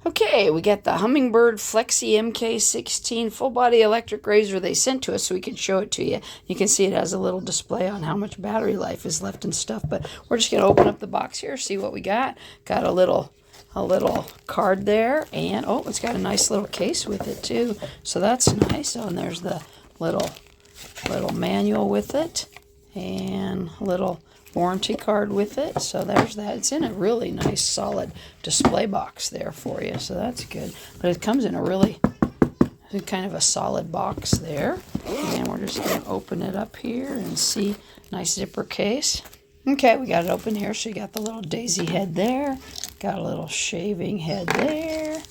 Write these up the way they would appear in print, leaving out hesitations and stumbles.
Okay, we got the Hummingbird Flexy MK16 full body electric razor they sent to us so we can show it to you. You can see it has a little display on how much battery life is left and stuff, but we're just going to open up the box here, see what we got. Got a little card there, and oh, it's got a nice little case with it too, so that's nice. Oh, and there's the little manual with it, and a little warranty card with it. So there's that. It's in a really nice solid display box there for you, so that's good. But it comes in a really kind of a solid box there, and we're just going to open it up here and see. Nice zipper case. Okay, we got it open here. So you got the little daisy head there, got a little shaving head there,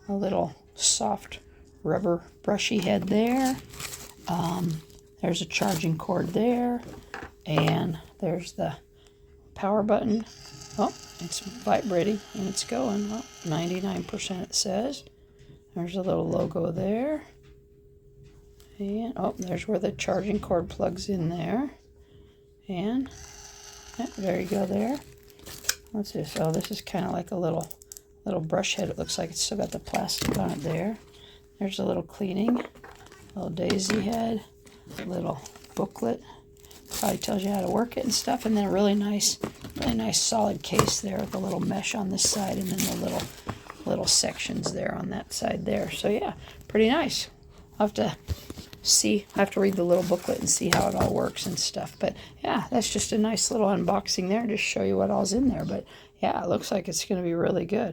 a little soft rubber brushy head there. There's a charging cord there, and there's the power button. Oh, it's vibrating and it's going. Oh, 99% it says. There's a little logo there. And oh, there's where the charging cord plugs in there. And yeah, there you go there. What's this? Oh, this is kind of like a little brush head. It looks like it's still got the plastic on it there. There's a little cleaning, little daisy head, little booklet. Probably tells you how to work it and stuff, and then a really nice solid case there with a little mesh on this side, and then the little sections there on that side there. So yeah, pretty nice. I'll have to read the little booklet and see how it all works and stuff. But yeah, that's just a nice little unboxing there, just show you what all's in there. But yeah, it looks like it's going to be really good.